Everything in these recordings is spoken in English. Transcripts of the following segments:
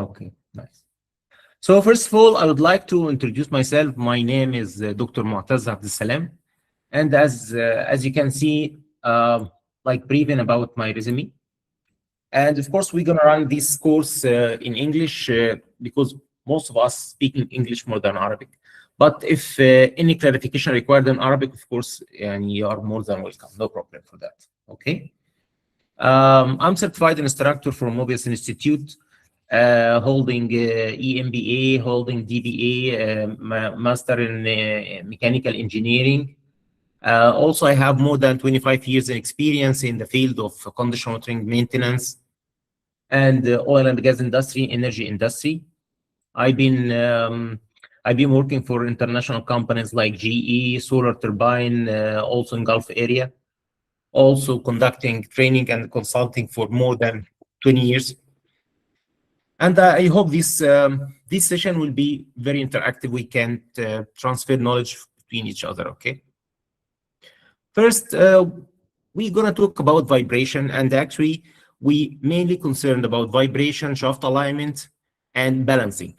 Okay, nice. So first of all, I would like to introduce myself. My name is Dr. Mu'taz Abdessalam. And as you can see, like briefing about my resume. And of course, we're gonna run this course in English because most of us speak in English more than Arabic. But if any clarification required in Arabic, of course, and you are more than welcome. No problem for that. Okay. I'm certified instructor from Mobius Institute, holding EMBA, holding DBA, master in mechanical engineering. Also, I have more than 25 years in experience in the field of condition monitoring maintenance and oil and gas industry, energy industry. I've been working for international companies like GE, Solar Turbine, also in Gulf area. Also conducting training and consulting for more than 20 years. And I hope this session will be very interactive. We can transfer knowledge between each other, okay? First, we're gonna talk about vibration, and actually, we mainly concerned about vibration, shaft alignment, and balancing.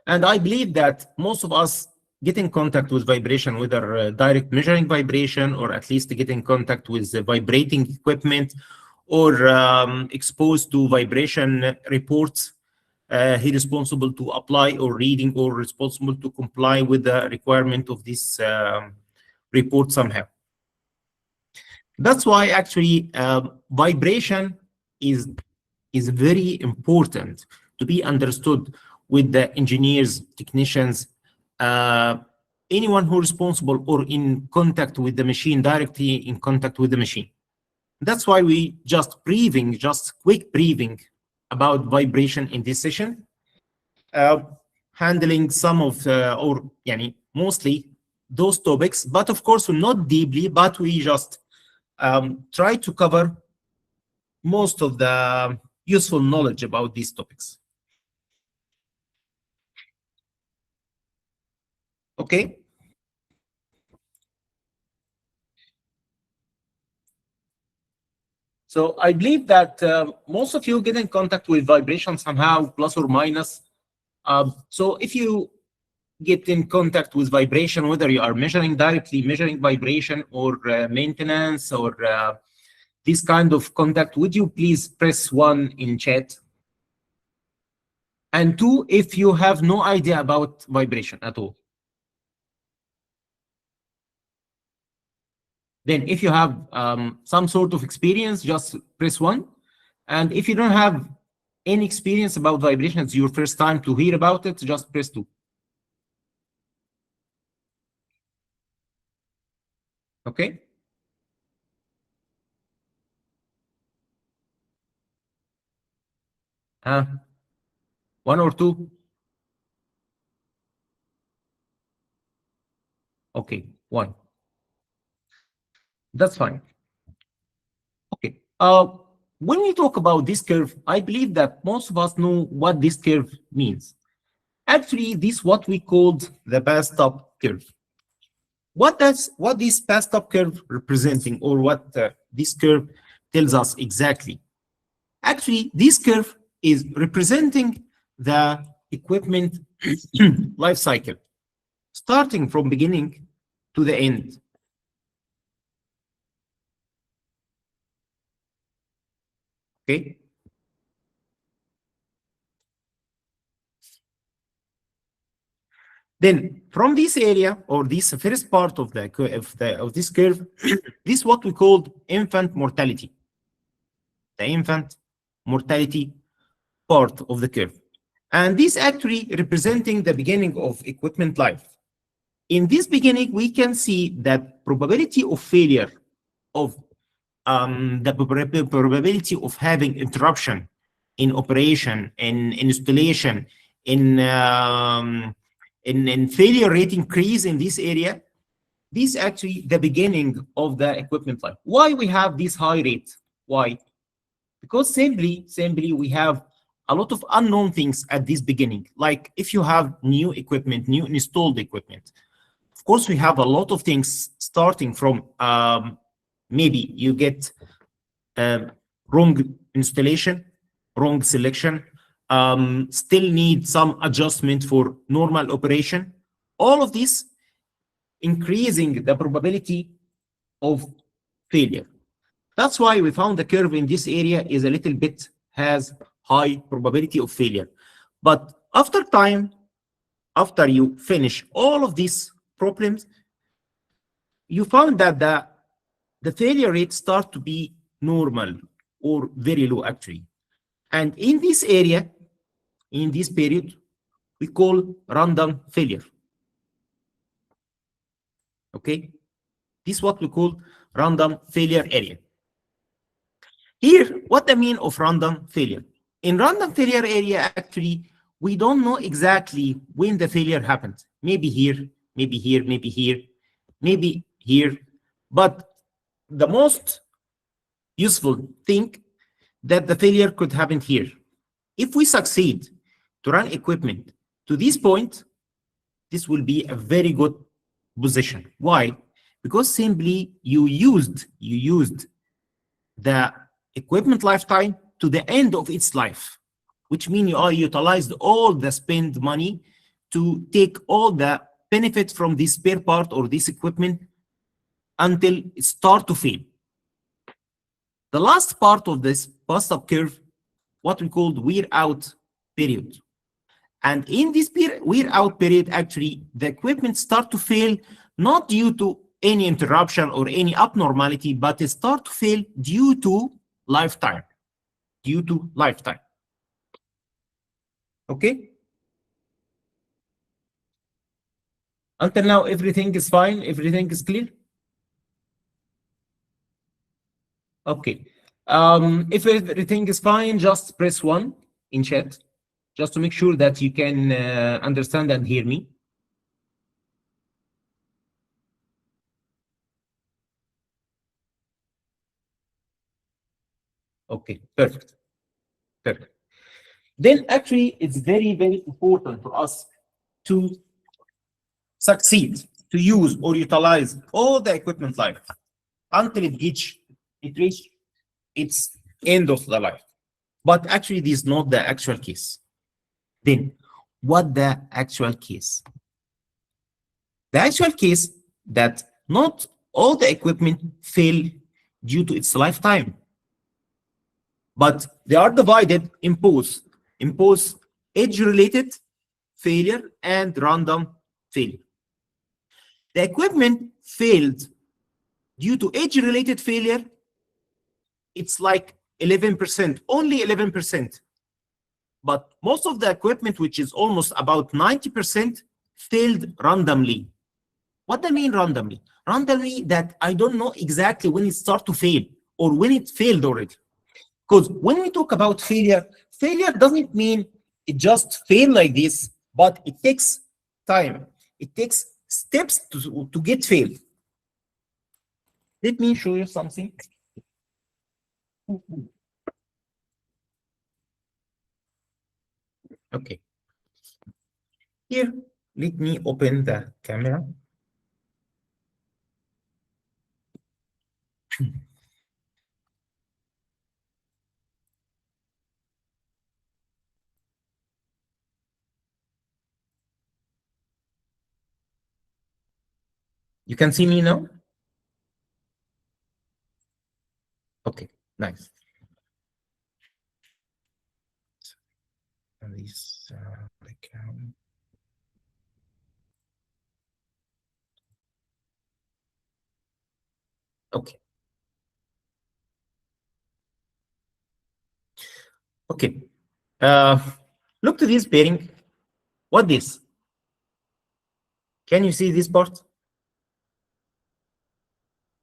And I believe that most of us get in contact with vibration, whether direct measuring vibration, or at least get in contact with vibrating equipment, or exposed to vibration reports. He responsible to apply or reading, or responsible to comply with the requirement of this report somehow. That's why actually vibration is very important to be understood with the engineers, technicians, anyone who is responsible or in contact with the machine, directly in contact with the machine. That's why we just quick briefing about vibration in this session, handling some of, or mostly those topics, but of course not deeply, but we just try to cover most of the useful knowledge about these topics. Okay. So I believe that most of you get in contact with vibration somehow, plus or minus. So if you get in contact with vibration, whether you are directly measuring vibration, or maintenance, or this kind of contact, would you please press 1 in chat? And 2, if you have no idea about vibration at all. Then if you have some sort of experience, just press 1. And if you don't have any experience about vibration, it's your first time to hear about it, just press 2. Okay. One or two? Okay, 1. That's fine. Okay. When we talk about this curve, I believe that most of us know what this curve means. Actually, this is what we called the path-stop curve. What this path-stop curve representing, or what this curve tells us exactly? Actually, this curve is representing the equipment life cycle, starting from beginning to the end. Okay. Then from this area, or this first part of this curve, this is what we called infant mortality. The infant mortality part of the curve. And this actually representing the beginning of equipment life. In this beginning, we can see that probability of failure of the probability of having interruption in operation, in installation, in failure rate increase in this area. This is actually the beginning of the equipment life. Why we have this high rate? Why? Because simply we have a lot of unknown things at this beginning. Like if you have new equipment, new installed equipment, of course we have a lot of things starting from maybe you get wrong installation, wrong selection, still need some adjustment for normal operation. All of this increasing the probability of failure. That's why we found the curve in this area is a little bit has high probability of failure. But after time, after you finish all of these problems, you found that the failure rates start to be normal or very low actually. And in this area, in this period, we call random failure. Okay, this is what we call random failure area. Here, what I mean of random failure. In random failure area, actually, we don't know exactly when the failure happened. Maybe here, maybe here, maybe here, maybe here. But the most useful thing that the failure could happen here. If we succeed to run equipment to this point, this will be a very good position. Why? Because simply you used the equipment lifetime to the end of its life, which means you are utilized all the spend money to take all the benefit from this spare part or this equipment until it start to fail. The last part of this bust-up curve, what we called wear-out period. And in this wear-out period, actually, the equipment start to fail not due to any interruption or any abnormality, but it start to fail due to lifetime. Due to lifetime. Okay? Until now, everything is fine? Everything is clear? Okay. If everything is fine, just press 1 in chat, just to make sure that you can understand and hear me. Okay, perfect. Perfect. Then actually, it's very, very important for us to succeed, to use or utilize all the equipment life until it reach its end of the life. But actually, this is not the actual case. Then, what the actual case? The actual case that not all the equipment fail due to its lifetime, but they are divided in both age-related failure and random failure. The equipment failed due to age-related failure, it's like 11%, only 11%. But most of the equipment, which is almost about 90%, failed randomly. What do I mean randomly? Randomly that I don't know exactly when it starts to fail or when it failed already. Because when we talk about failure, failure doesn't mean it just fail like this, but it takes time. It takes steps to get failed. Let me show you something. Okay. Here, let me open the camera. You can see me now? Okay, nice. This account. Okay. Okay. Look to this bearing. What this? Can you see this part?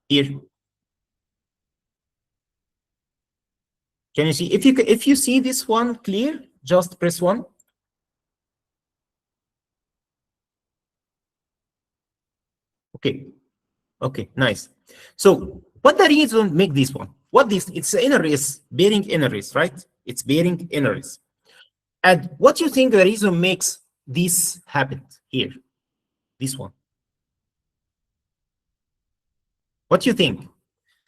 Here. Can you see? If you see this one clear, just press 1. Okay. Okay, nice. So what the reason make this one? What this? It's inner race, bearing inner race, right? It's bearing inner race. And what you think the reason makes this happen here? This one. What do you think?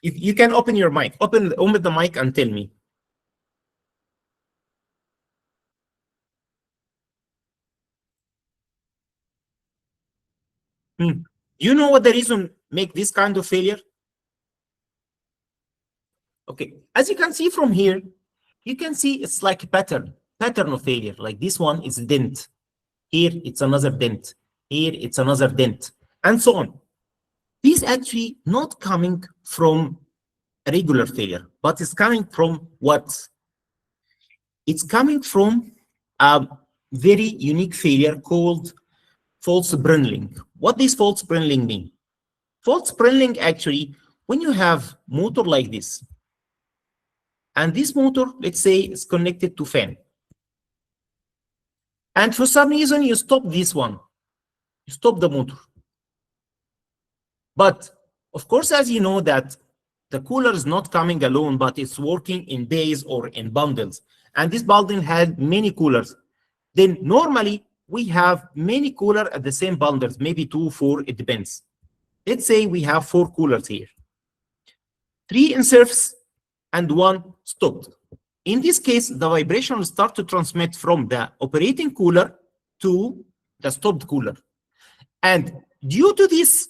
If you can open your mic, open the mic and tell me. You know what the reason make this kind of failure? Okay, as you can see from here, you can see it's like a pattern of failure. Like this one is a dent. Here it's another dent. Here it's another dent, and so on. This actually not coming from a regular failure, but it's coming from what? It's coming from a very unique failure called false Brinling. What does false Brinling mean? False Brinling actually, when you have motor like this, and this motor, let's say, is connected to fan, and for some reason you stop this one, you stop the motor. But of course, as you know that the cooler is not coming alone, but it's working in bays or in bundles. And this bundle had many coolers. Then normally we have many cooler at the same bundles, maybe 2, 4, it depends. Let's say we have 4 coolers here. 3 in service and 1 stopped. In this case, the vibration will start to transmit from the operating cooler to the stopped cooler. And due to this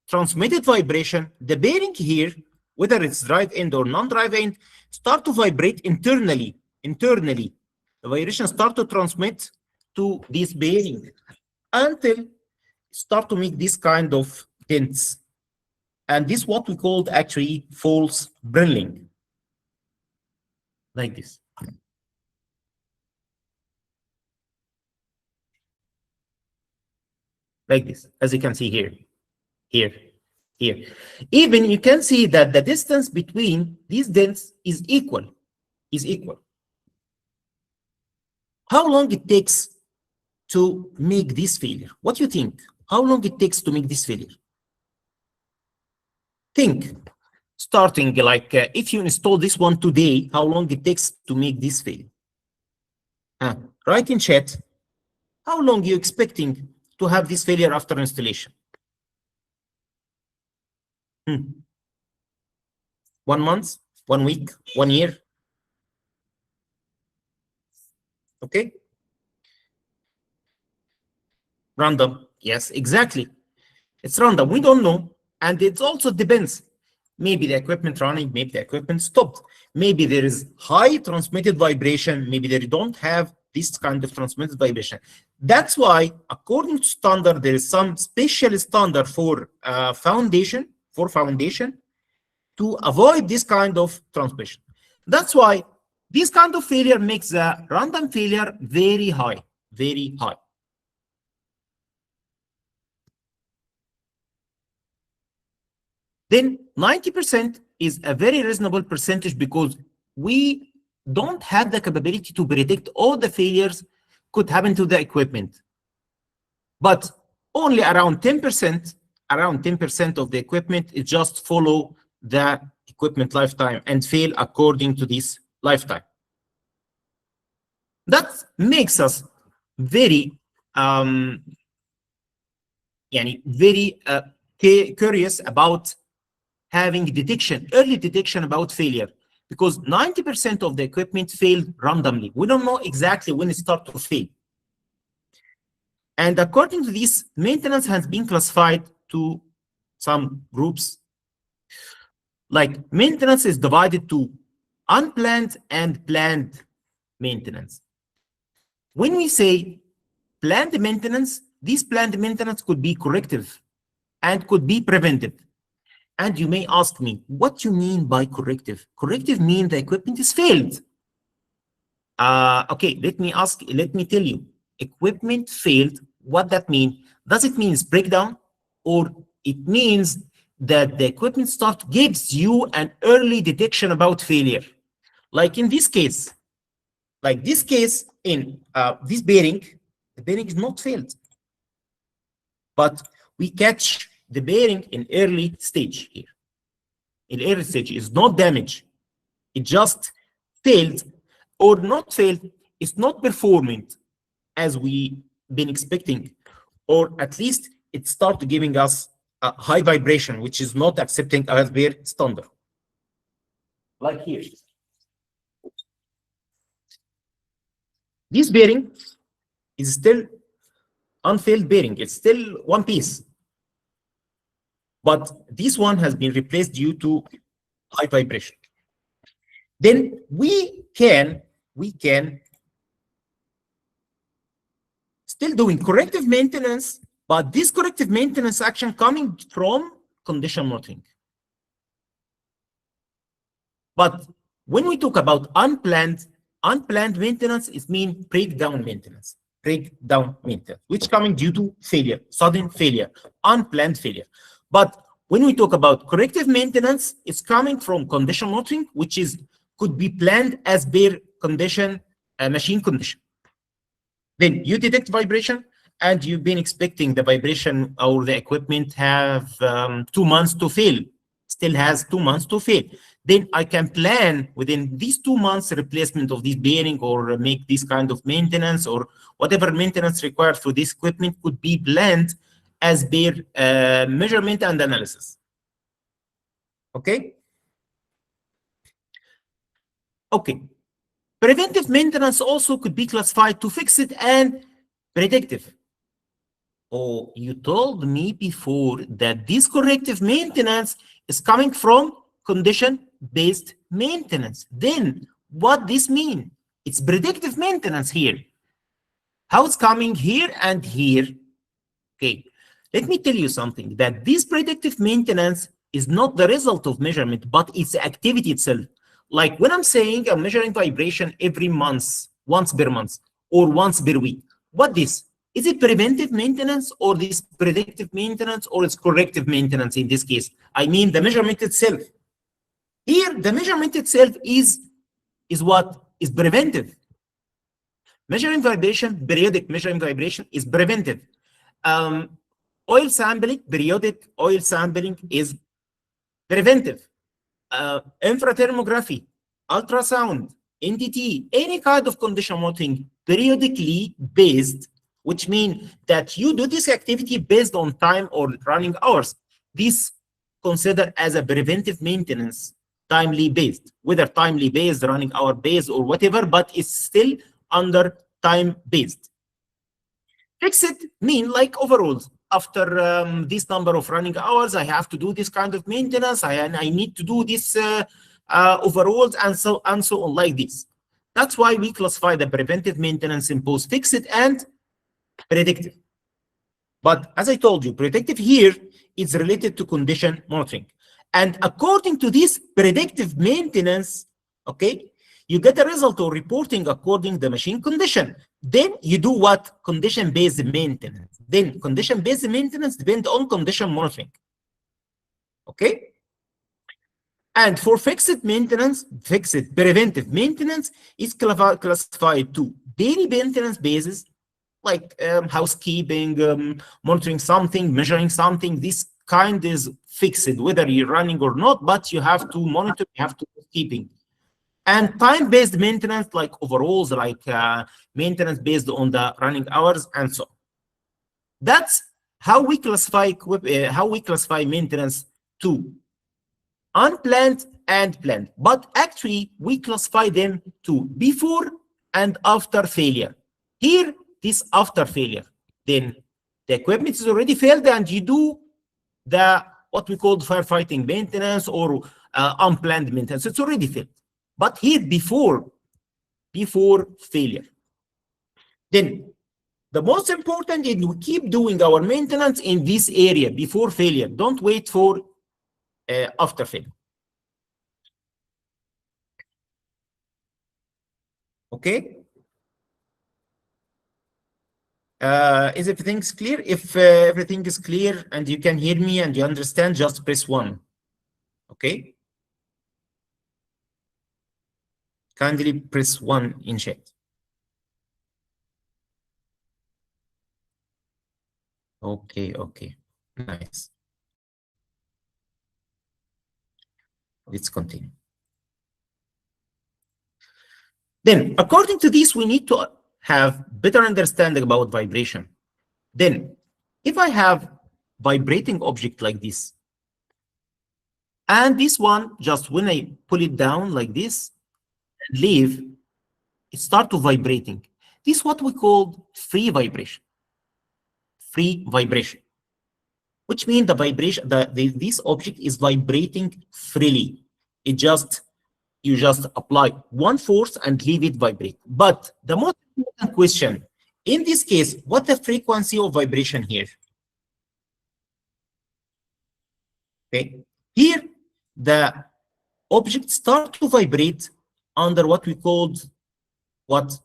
transmitted vibration, the bearing here, whether it's drive end or non-drive end, start to vibrate internally. The vibration start to transmit to this bearing until start to make this kind of dents. And this is what we called actually false Brinling. Like this. Like this, as you can see here. Here. Even you can see that the distance between these dents is equal. How long it takes to make this failure? What do you think? How long it takes to make this failure? Think. Starting like if you install this one today, how long it takes to make this failure? Write in chat. How long are you expecting to have this failure after installation? 1 month, 1 week, 1 year. Okay. Random. Yes, exactly. It's random. We don't know. And it also depends. Maybe the equipment running, maybe the equipment stopped. Maybe there is high transmitted vibration. Maybe they don't have this kind of transmitted vibration. That's why, according to standard, there is some special standard for foundation, to avoid this kind of transmission. That's why this kind of failure makes the random failure very high. Then 90% is a very reasonable percentage because we don't have the capability to predict all the failures could happen to the equipment. But only around 10% of the equipment is just follow the equipment lifetime and fail according to this lifetime. That makes us very curious about having early detection about failure, because 90% of the equipment failed randomly. We don't know exactly when it starts to fail. And according to this, maintenance has been classified to some groups. Like maintenance is divided to unplanned and planned maintenance. When we say planned maintenance, this planned maintenance could be corrective and could be preventive. And you may ask me, what you mean by corrective? Corrective means the equipment is failed. Okay, let me tell you. Equipment failed, what that means? Does it mean it's breakdown? Or it means that the equipment start gives you an early detection about failure? Like in this case, in this bearing, the bearing is not failed. But we catch the bearing in early stage here. In early stage, it's not damaged. It just failed or not failed. It's not performing as we been expecting, or at least it started giving us a high vibration, which is not accepting as their standard. Like here. This bearing is still unfailed bearing. It's still one piece. but this one has been replaced due to high vibration. Then we can still doing corrective maintenance, but this corrective maintenance action coming from condition monitoring. But when we talk about unplanned maintenance, it means breakdown maintenance, which coming due to failure, sudden failure, unplanned failure. But when we talk about corrective maintenance, it's coming from condition monitoring, which could be planned as per condition, machine condition. Then you detect vibration, and you've been expecting the vibration or the equipment have 2 months to fail, still has 2 months to fail. Then I can plan within these 2 months replacement of this bearing, or make this kind of maintenance, or whatever maintenance required for this equipment could be planned as per measurement and analysis. Okay? Okay. Preventive maintenance also could be classified to fixed and predictive. Oh, you told me before that this corrective maintenance is coming from condition-based maintenance. Then what this mean? It's predictive maintenance here. How it's coming here and here? Okay, let me tell you something, that this predictive maintenance is not the result of measurement, but it's the activity itself. Like when I'm saying I'm measuring vibration every month, once per month, or once per week, what this? Is it preventive maintenance, or this predictive maintenance, or it's corrective maintenance in this case? I mean the measurement itself. Here, the measurement itself is what? Is preventive. Measuring vibration, periodic measuring vibration is preventive. Oil sampling, periodic oil sampling is preventive. Infrathermography, ultrasound, NDT, any kind of condition monitoring, periodically based, which means that you do this activity based on time or running hours. This considered as a preventive maintenance, timely based, whether timely based, running hour based, or whatever, but it's still under time based. Fixed mean like overall. After this number of running hours, I have to do this kind of maintenance. I need to do this overalls and so on like this. That's why we classify the preventive maintenance in both fixed and predictive. But as I told you, predictive here is related to condition monitoring. And according to this predictive maintenance, okay, you get a result or reporting according to the machine condition. Then you do what? Condition-based maintenance. Then condition-based maintenance depends on condition monitoring. Okay? And for fixed maintenance, fixed preventive maintenance is classified to daily maintenance basis, like housekeeping, monitoring something, measuring something. This kind is fixed, whether you're running or not, but you have to monitor, you have to keeping. And time-based maintenance, like overalls, like maintenance based on the running hours, and so on. That's how we classify maintenance to unplanned and planned. But actually, we classify them to before and after failure. Here, this after failure. Then the equipment is already failed, and you do the what we call firefighting maintenance or unplanned maintenance. It's already failed. But here before failure. Then the most important is we keep doing our maintenance in this area before failure. Don't wait for after failure. Okay. Is everything clear? If everything is clear and you can hear me and you understand, just press 1. Okay. Kindly press 1 in chat. Okay, okay, nice. Let's continue. Then, according to this, we need to have better understanding about vibration. Then, if I have vibrating object like this, and this one, just when I pull it down like this, and leave, it starts to vibrating. This is what we call free vibration. Free vibration. which means the vibration, this object is vibrating freely. It just, you just apply one force and leave it vibrate. But the most important question, in this case, what the frequency of vibration here? Okay, here the object start to vibrate under what we called what?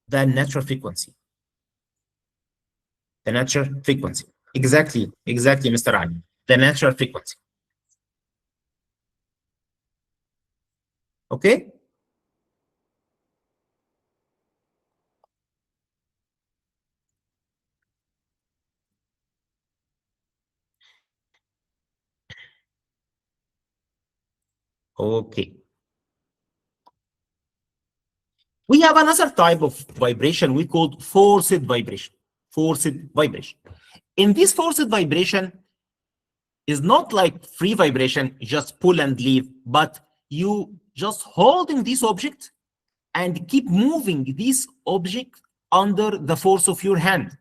The natural frequency. The natural frequency. Exactly, Mr. Ali. The natural frequency. Okay? Okay. We have another type of vibration we call forced vibration. Forced vibration. In this forced vibration is not like free vibration, just pull and leave, but you just holding this object and keep moving this object under the force of your hand.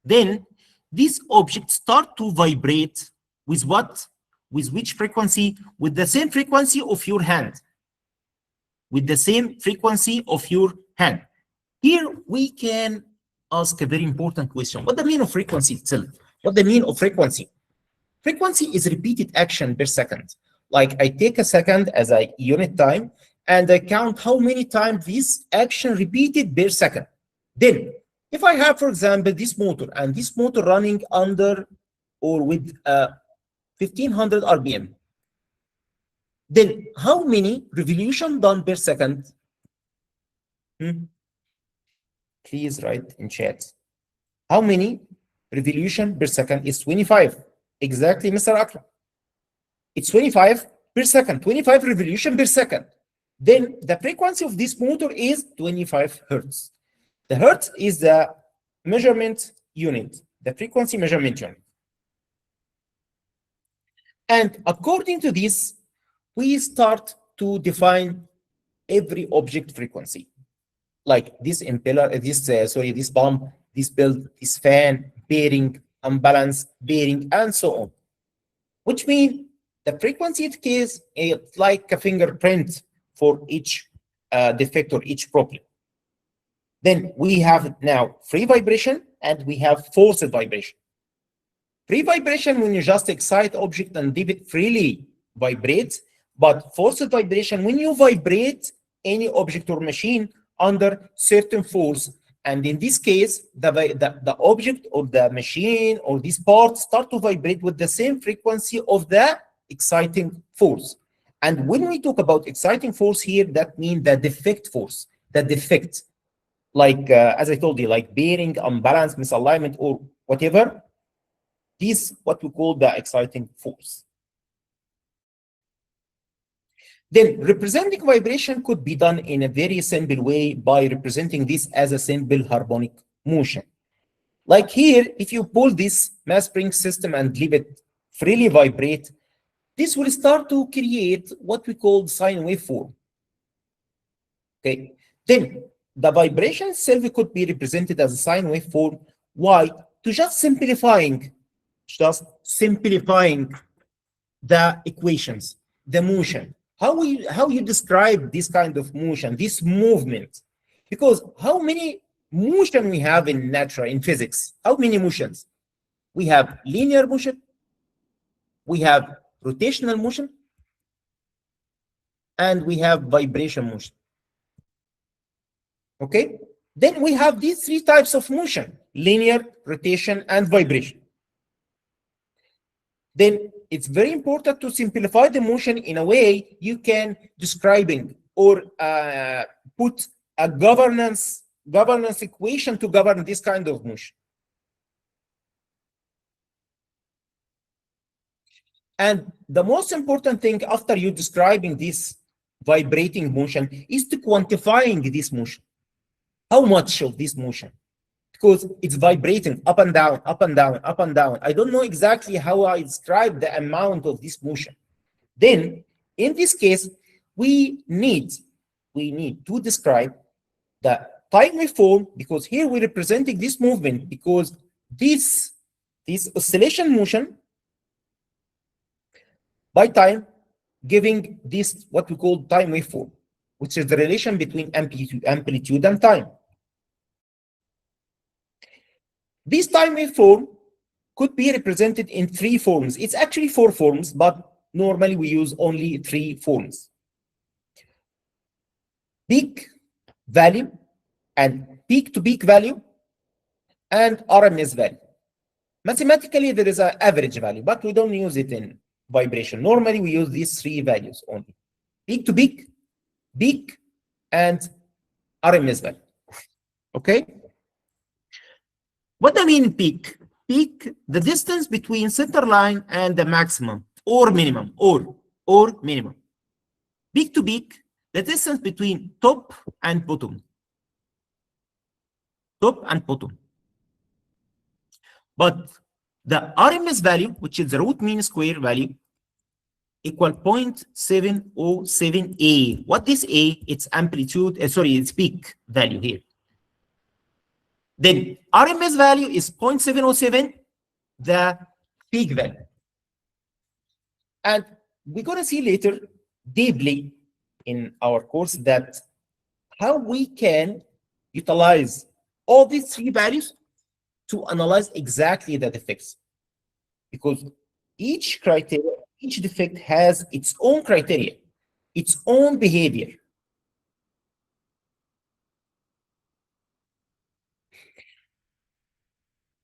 Then this object start to vibrate with what? With which frequency? With the same frequency of your hand. With the same frequency of your hand. Here we can ask a very important question. What the mean of frequency itself? What the mean of frequency? Frequency is repeated action per second. Like I take a second as a unit time and I count how many times this action repeated per second. Then if I have, for example, this motor and this motor running under or with 1500 RPM, then how many revolution done per second? Please write in chat. How many revolution per second is 25? Exactly, Mr. Akram. It's 25 per second, 25 revolution per second. Then the frequency of this motor is 25 hertz. The hertz is the measurement unit, the frequency measurement unit. And according to this, we start to define every object frequency, like this impeller, this pump, this belt, this fan, bearing, unbalance, bearing, and so on. Which means the frequency case is like a fingerprint for each defect or each problem. Then we have now free vibration and we have forced vibration. Free vibration when you just excite object and leave it freely vibrate, but forced vibration when you vibrate any object or machine under certain force. And in this case, the object or the machine or this part start to vibrate with the same frequency of the exciting force. And when we talk about exciting force here, that means the defect force, the defect, like as I told you, like bearing, unbalance, misalignment, or whatever. This what we call the exciting force. Then representing vibration could be done in a very simple way by representing this as a simple harmonic motion. Like here, if you pull this mass spring system and leave it freely vibrate, this will start to create what we call sine waveform. Okay, then the vibration itself could be represented as a sine waveform. Why? To just simplifying the equations, the motion. How you describe this kind of motion, this movement? Because how many motion we have in natural, in physics? How many motions? We have linear motion, we have rotational motion, and we have vibration motion. Okay? Then we have these three types of motion: linear, rotation, and vibration. Then it's very important to simplify the motion in a way you can describing or put a governance equation to govern this kind of motion. And the most important thing after you describing this vibrating motion is to quantifying this motion. How much of this motion? Because it's vibrating up and down, up and down, up and down. I don't know exactly how I describe the amount of this motion. Then, in this case, we need to describe the time waveform, because here we're representing this movement, because this this oscillation motion by time, giving this what we call time waveform, which is the relation between amplitude and time. This time waveform could be represented in 3 forms. It's actually 4 forms, but normally we use only 3 forms. Peak value and peak-to-peak value and RMS value. Mathematically, there is an average value, but we don't use it in vibration. Normally, we use these 3 values only. Peak-to-peak, peak, and RMS value. Okay? What do I mean peak? Peak, the distance between center line and the maximum or minimum, or minimum. Peak to peak, the distance between top and bottom. Top and bottom. But the RMS value, which is the root mean square value, equal 0.707A. What is A? It's amplitude, it's peak value here. Then RMS value is 0.707, the peak value. And we're going to see later deeply in our course that how we can utilize all these 3 values to analyze exactly the defects. Because each criteria, each defect has its own criteria, its own behavior.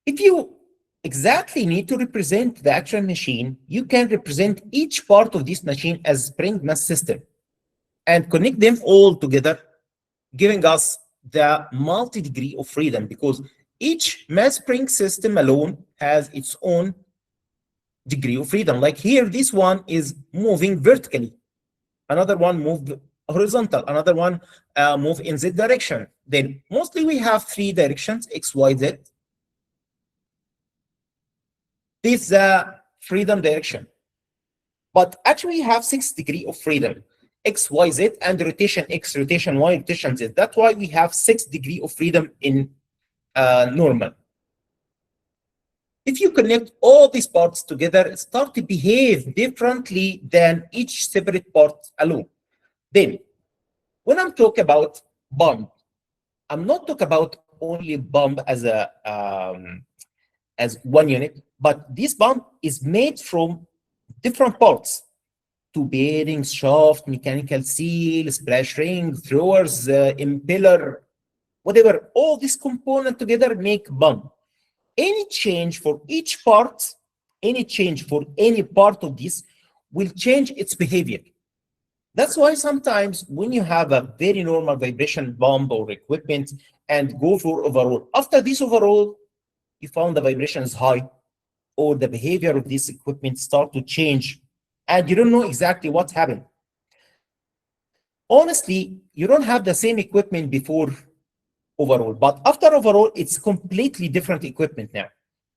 If you exactly need to represent the actual machine, you can represent each part of this machine as spring mass system and connect them all together, giving us the multi-degree of freedom, because each mass spring system alone has its own degree of freedom. Like here, this one is moving vertically, another one moved horizontal, another one move in Z direction. Then mostly we have 3 directions, X, Y, Z. This is the freedom direction. But actually, we have 6 degrees of freedom, X, Y, Z, and rotation X, rotation Y, rotation Z. That's why we have 6 degrees of freedom in normal. If you connect all these parts together, it starts to behave differently than each separate part alone. Then, when I'm talking about bump, I'm not talking about only bump as a as one unit, but this bump is made from different parts: 2 bearings, shaft, mechanical seal, splash ring, throwers, impeller, whatever. All these components together make bump. Any change for each part, any change for any part of this will change its behavior. That's why sometimes when you have a very normal vibration bump or equipment and go for overhaul, after this overhaul, you found the vibration is high, or the behavior of this equipment start to change, and you don't know exactly what happened. Honestly, you don't have the same equipment before overhaul, but after overhaul, it's completely different equipment now.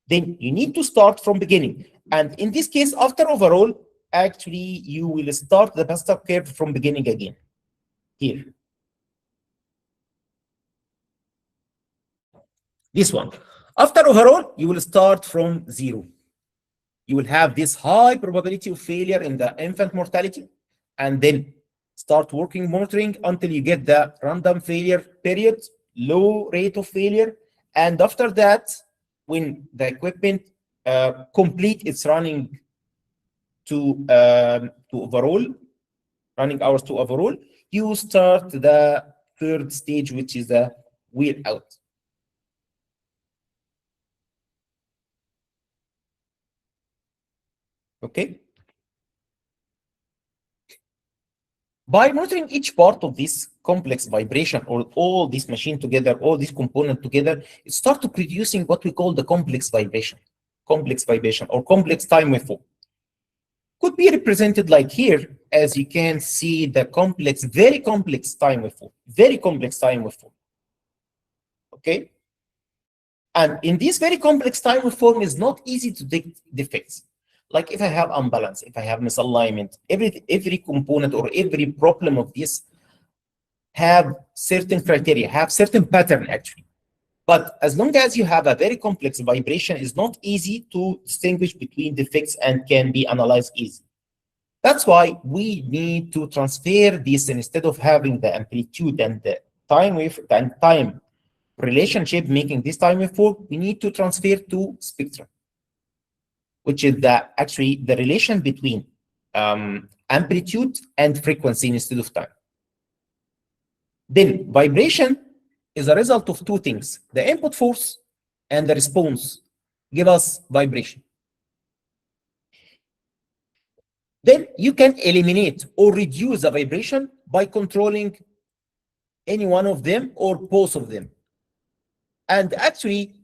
Then you need to start from beginning. And in this case, after overhaul, actually, you will start the best curve from beginning again. Here. This one. After overhaul, you will start from 0. You will have this high probability of failure in the infant mortality, and then start working monitoring until you get the random failure period, low rate of failure. And after that, when the equipment complete its running to overhaul, running hours to overhaul, you start the 3rd stage, which is the wear out. Okay. By monitoring each part of this complex vibration, or all this machine together, all these components together, it starts to producing what we call the complex vibration or complex time waveform. Could be represented like here, as you can see, the complex, very complex time waveform, okay? And in this very complex time waveform, is not easy to detect defects. Like if I have imbalance, if I have misalignment, every component or every problem of this have certain criteria, have certain pattern actually. But as long as you have a very complex vibration, it's not easy to distinguish between defects and can be analyzed easily. That's why we need to transfer this instead of having the amplitude and the time relationship, making this time waveform, we need to transfer to spectrum, which is actually the relation between amplitude and frequency instead of time. Then vibration is a result of two things. The input force and the response give us vibration. Then you can eliminate or reduce the vibration by controlling any one of them or both of them. And actually,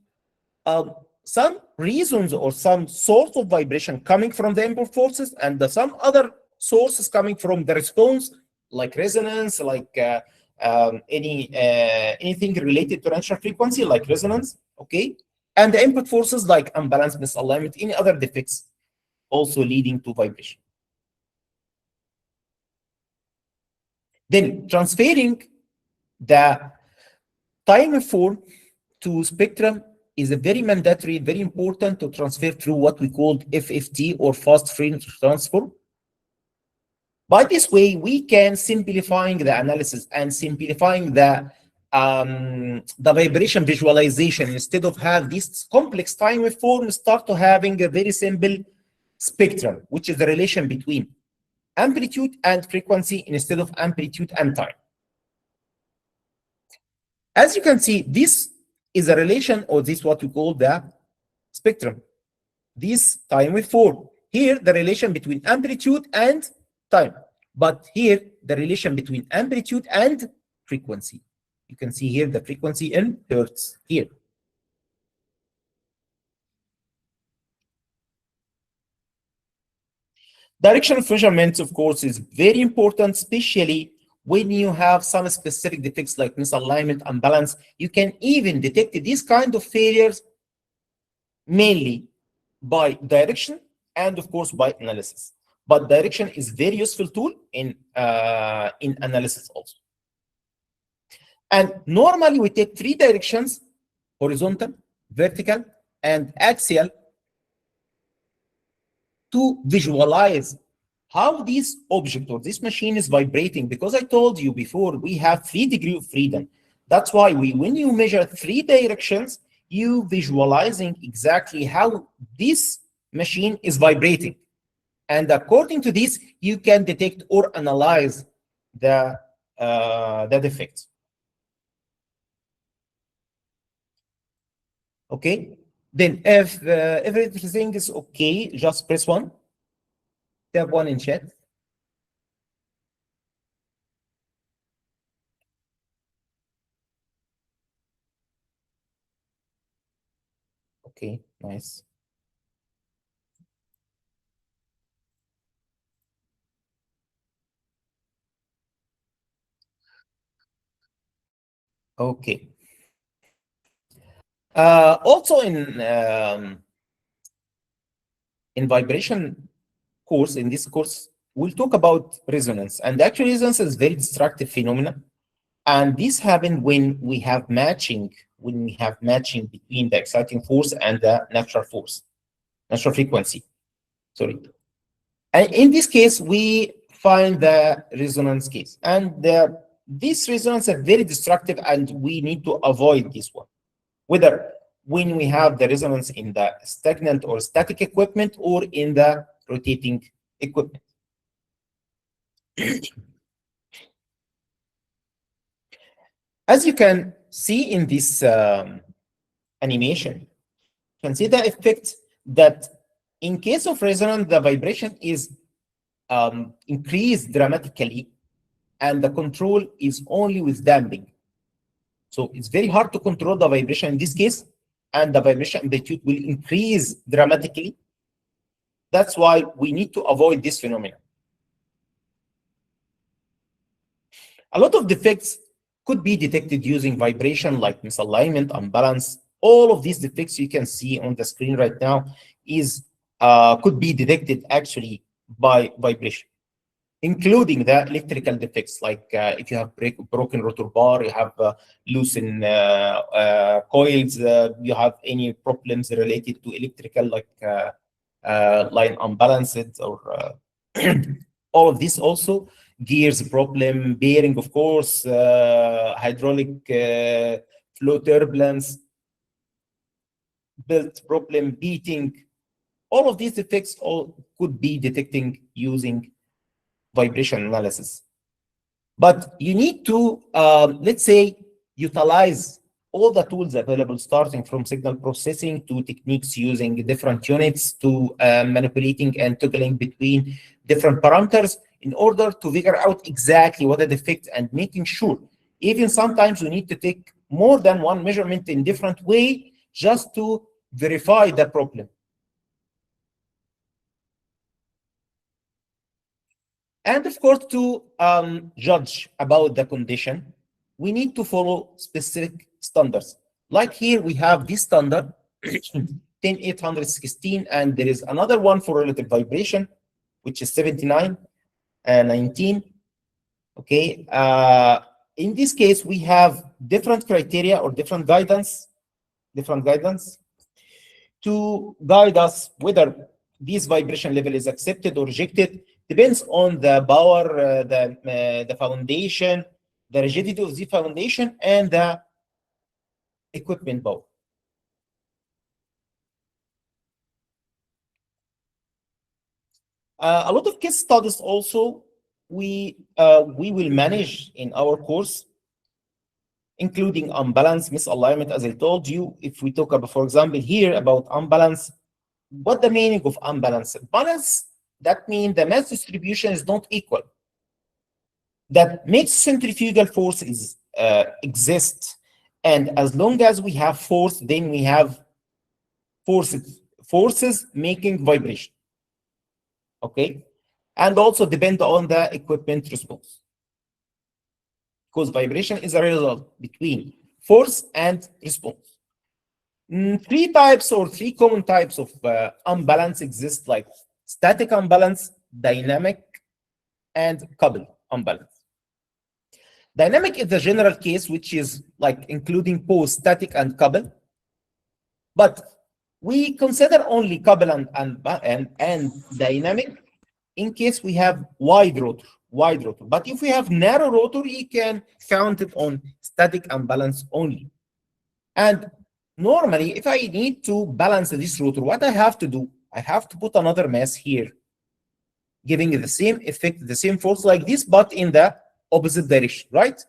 some reasons or some source of vibration coming from the input forces and some other sources coming from the response, like resonance, like anything related to natural frequency, like resonance, okay? And the input forces like imbalance, misalignment, any other defects also leading to vibration. Then transferring the time waveform to spectrum is a very mandatory, very important to transfer through what we call FFT or fast Fourier transform. By this way, we can simplifying the analysis and simplifying the vibration visualization. Instead of have this complex time waveform, start to having a very simple spectrum, which is the relation between amplitude and frequency instead of amplitude and time. As you can see, this is a relation, or this what we call the spectrum. This time waveform. Here, the relation between amplitude and time. But here, the relation between amplitude and frequency. You can see here the frequency in hertz here. Direction of measurements, of course, is very important, especially when you have some specific defects like misalignment, imbalance. You can even detect these kind of failures mainly by direction and, of course, by analysis. But direction is very useful tool in analysis also. And normally we take three directions: horizontal, vertical, and axial, to visualize how this object or this machine is vibrating. Because I told you before, we have 3 degrees of freedom. That's why when you measure 3 directions, you visualizing exactly how this machine is vibrating. And according to this, you can detect or analyze the defects. Okay. Then if everything is okay, just press 1. Tap 1 in chat. Okay, nice. Okay. Also in vibration course, in this course, we'll talk about resonance. And actually, resonance is very destructive phenomenon. And this happens when we have matching, between the exciting force and the natural frequency. Sorry. And in this case, we find the resonance case. And this resonance is very destructive, and we need to avoid this one. Whether when we have the resonance in the stagnant or static equipment or in the rotating equipment. As you can see in this animation, you can see the effect that in case of resonance, the vibration is increased dramatically, and the control is only with damping. So it's very hard to control the vibration in this case, and the vibration amplitude will increase dramatically. That's why we need to avoid this phenomenon. A lot of defects could be detected using vibration, like misalignment, imbalance. All of these defects you can see on the screen right now could be detected actually by vibration. including the electrical defects, like if you have broken rotor bar, you have loosened coils, you have any problems related to electrical, like line unbalanced, or all of this also. Gears problem, bearing, of course, hydraulic flow turbulence, belt problem, beating. All of these effects all could be detecting using vibration analysis. But you need to, let's say, utilize all the tools available, starting from signal processing to techniques using different units to manipulating and toggling between different parameters in order to figure out exactly what the defect, and making sure. Even sometimes we need to take more than one measurement in different way just to verify the problem. And of course, to judge about the condition, we need to follow specific standards. Like here, we have this standard, 10816, and there is another one for relative vibration, which is 7919. Okay. In this case, we have different criteria or different guidance to guide us whether this vibration level is accepted or rejected. Depends on the power, the foundation, the rigidity of the foundation, and the equipment power. A lot of case studies also we will manage in our course, including unbalance, misalignment. As I told you, if we talk about, for example, here about unbalance, what the meaning of unbalance? Balance, that means the mass distribution is not equal. That makes centrifugal forces exist, and as long as we have force, then we have forces making vibration. Okay, and also depend on the equipment response, because vibration is a result between force and response. Three common types of unbalance exist, like static unbalance, dynamic, and coupled unbalance. Dynamic is the general case, which is like including both static and coupled. But we consider only coupled and dynamic in case we have wide rotor. But if we have narrow rotor, you can count it on static unbalance only. And normally, if I need to balance this rotor, what I have to do, I have to put another mass here, giving the same effect, the same force like this, but in the opposite direction, right?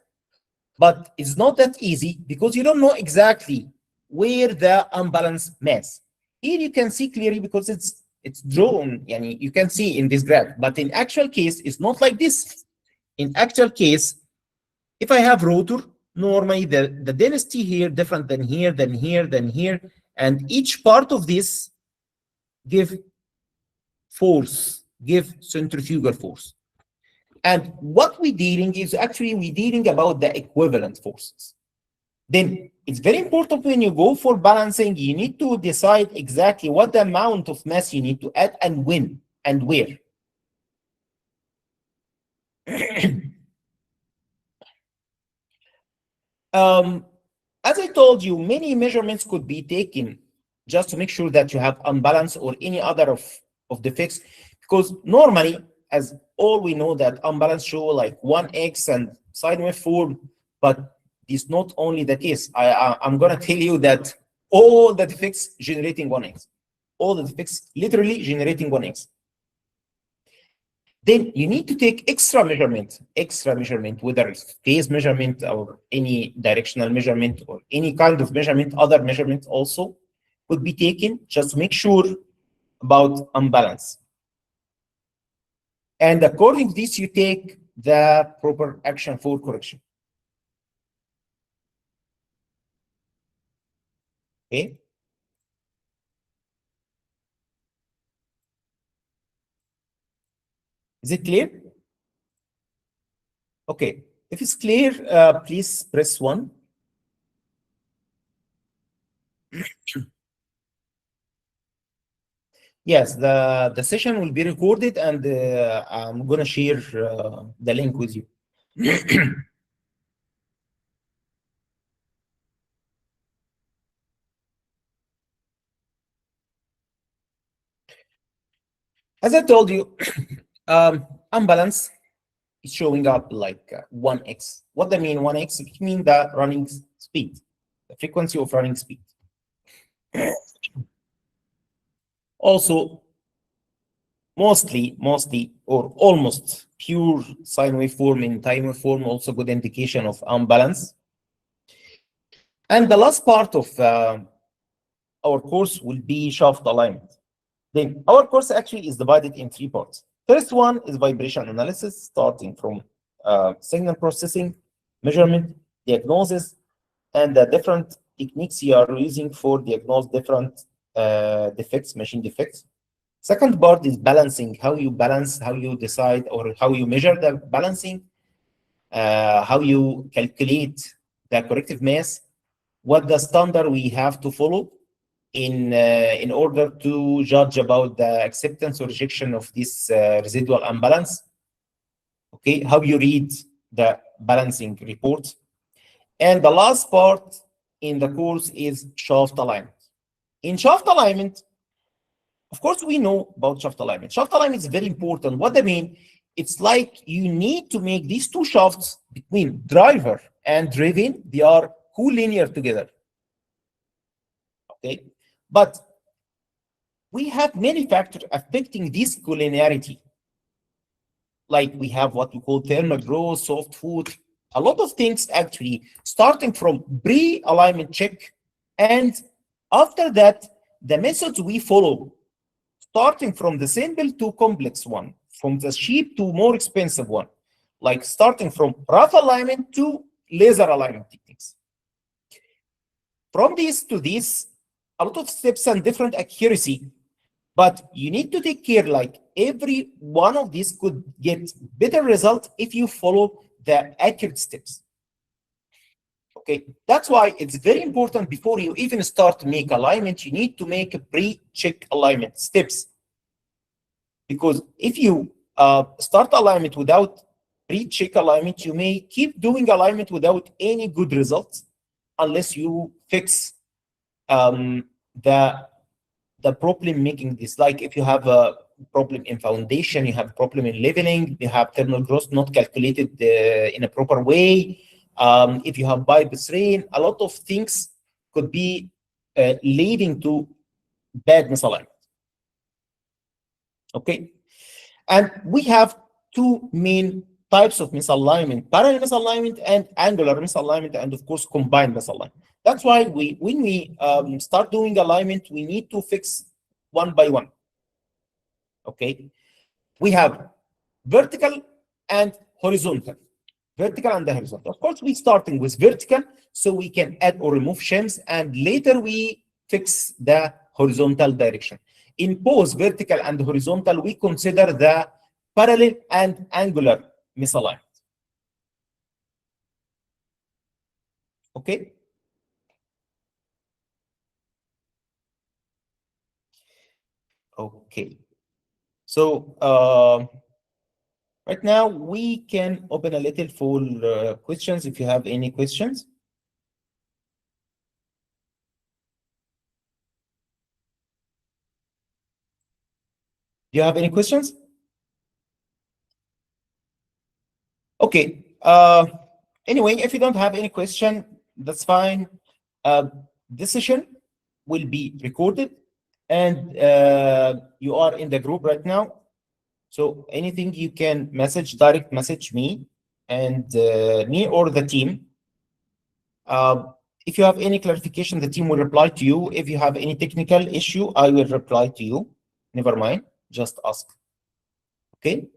But it's not that easy because you don't know exactly where the unbalanced mass. Here you can see clearly because it's drawn, yani you can see in this graph, but in actual case, it's not like this. In actual case, if I have rotor, normally the density here different than here, than here, than here, and each part of this give force, give centrifugal force. And what we're dealing is actually we're dealing about the equivalent forces. Then it's very important when you go for balancing, you need to decide exactly what the amount of mass you need to add and when and where. As I told you, many measurements could be taken just to make sure that you have unbalance or any other of defects, because normally, as all we know, that unbalance show like 1x and sine wave form, but it's not only the case. I'm gonna tell you that all the defects generating 1x, all the defects literally generating 1x. Then you need to take extra measurement, whether it's phase measurement or any directional measurement or any kind of measurement, other measurement also could be taken just to make sure about unbalance. And according to this, you take the proper action for correction. Okay. Is it clear? Okay. If it's clear, please press 1. Yes, the session will be recorded, and I'm gonna share the link with you. As I told you, unbalance is showing up like 1x. What I mean 1x? It means the running speed, the frequency of running speed. Also, mostly or almost pure sine waveform in time waveform, also good indication of unbalance. And the last part of our course will be shaft alignment. Then our course actually is divided in 3 parts. First one is vibration analysis, starting from signal processing, measurement, diagnosis, and the different techniques you are using for diagnose different defects, machine defects. Second part is balancing, how you balance, how you decide, or how you measure the balancing, how you calculate the corrective mass, what the standard we have to follow in order to judge about the acceptance or rejection of this residual imbalance. Okay, how you read the balancing report. And the last part in the course is shaft alignment. In shaft alignment, of course, we know about shaft alignment. Shaft alignment is very important. What I mean, it's like you need to make these two shafts between driver and driven, they are collinear together. Okay, but we have many factors affecting this collinearity. Like we have what we call thermal growth, soft foot, a lot of things actually, starting from pre-alignment check, and after that, the methods we follow, starting from the simple to complex one, from the cheap to more expensive one, like starting from rough alignment to laser alignment techniques. From this to this, a lot of steps and different accuracy, but you need to take care, like every one of these could get better result if you follow the accurate steps. Okay, that's why it's very important before you even start to make alignment, you need to make a pre-check alignment steps. Because if you start alignment without pre-check alignment, you may keep doing alignment without any good results unless you fix the problem making this. Like if you have a problem in foundation, you have a problem in leveling, you have thermal growth not calculated in a proper way. If you have pipe strain, a lot of things could be leading to bad misalignment. Okay, and we have two main types of misalignment: parallel misalignment and angular misalignment, and of course combined misalignment. That's why when we start doing alignment, we need to fix one by one. Okay, we have vertical and horizontal. Vertical and the horizontal. Of course, we're starting with vertical, so we can add or remove shims, and later we fix the horizontal direction. In both vertical and horizontal, we consider the parallel and angular misalignment. Okay. Okay. So right now we can open a little for questions if you have any questions. Do you have any questions? Okay. Anyway, if you don't have any question, that's fine. This session will be recorded, and you are in the group right now. So anything you can direct message me and me or the team. If you have any clarification, the team will reply to you. If you have any technical issue, I will reply to you. Never mind, just ask. Okay.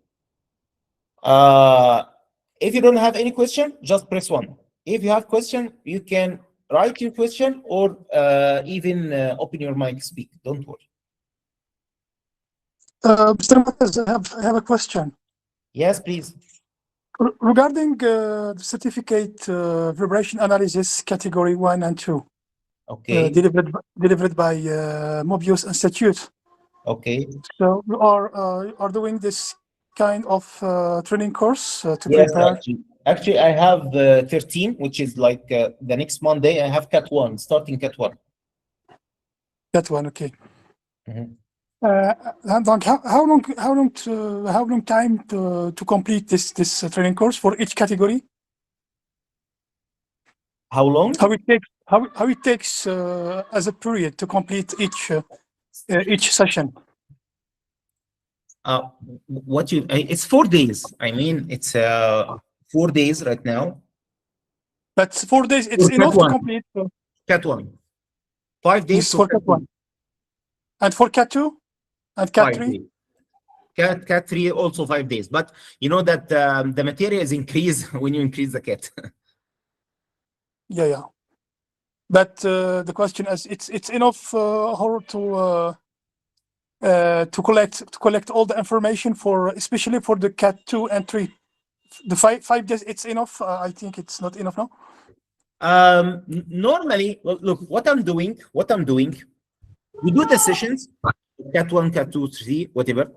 If you don't have any question, just press 1. If you have question, you can write your question or even open your mic, speak. Don't worry. Mr. Mu'taz, I have a question. Yes, please. Regarding the certificate vibration analysis category 1 and 2, okay, delivered by Mobius Institute. Okay. So you are doing this kind of training course to Yes, prepare. actually, I have 13, which is like the next Monday. I have Cat 1, starting Cat 1. That one, okay. Mhm. And donc, how long time to complete this training course for each category? How long? How it takes as a period to complete each session? It's 4 days. I mean, it's 4 days right now. That's 4 days. It's For enough Cat to 1. complete. Cat 1. 5 days This for Cat 1. And for Cat 2 and Cat 3? days. Cat 3 also 5 days. But you know that the material is increased when you increase the cat. Yeah. But the question is, it's enough her to collect all the information for, especially for the Cat 2 and 3. The 5 days, it's enough. I think it's not enough now. Normally, well, look, what I'm doing, we do the sessions, Cat 1, Cat 2, 3, whatever,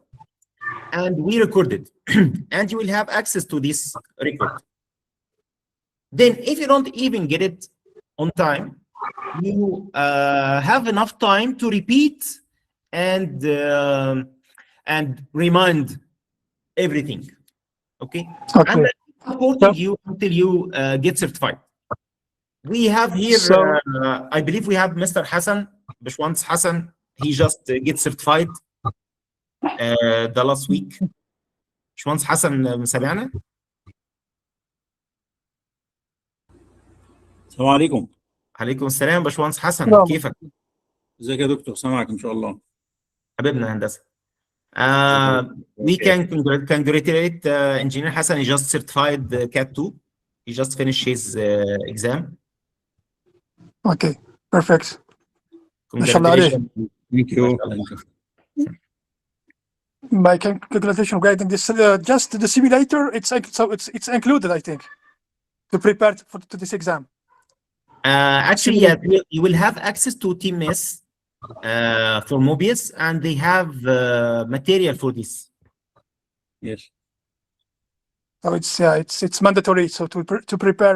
and we record it. And you will have access to this record. Then if you don't even get it on time, you have enough time to repeat and remind everything. Okay? Okay. And supporting you until you get certified. We have here, I believe we have Mr. Hassan, Bashwans Hassan. He just gets certified the last week. باشمهندس حسن سامعنا؟ السلام عليكم. عليكم السلام باشمهندس حسن، كيفك؟ ازيك يا دكتور؟ سامعك ان شاء الله. حبيبنا هندسه. We can congratulate Engineer Hassan. He just certified Cat 2. He just finished his exam. Okay, perfect. Congratulations. Thank you. My congratulations regarding this. Just the simulator. It's included, I think, to prepare to this exam. Actually, yeah, you will have access to TMS for Mobius, and they have material for this. Yes. So it's mandatory. So to prepare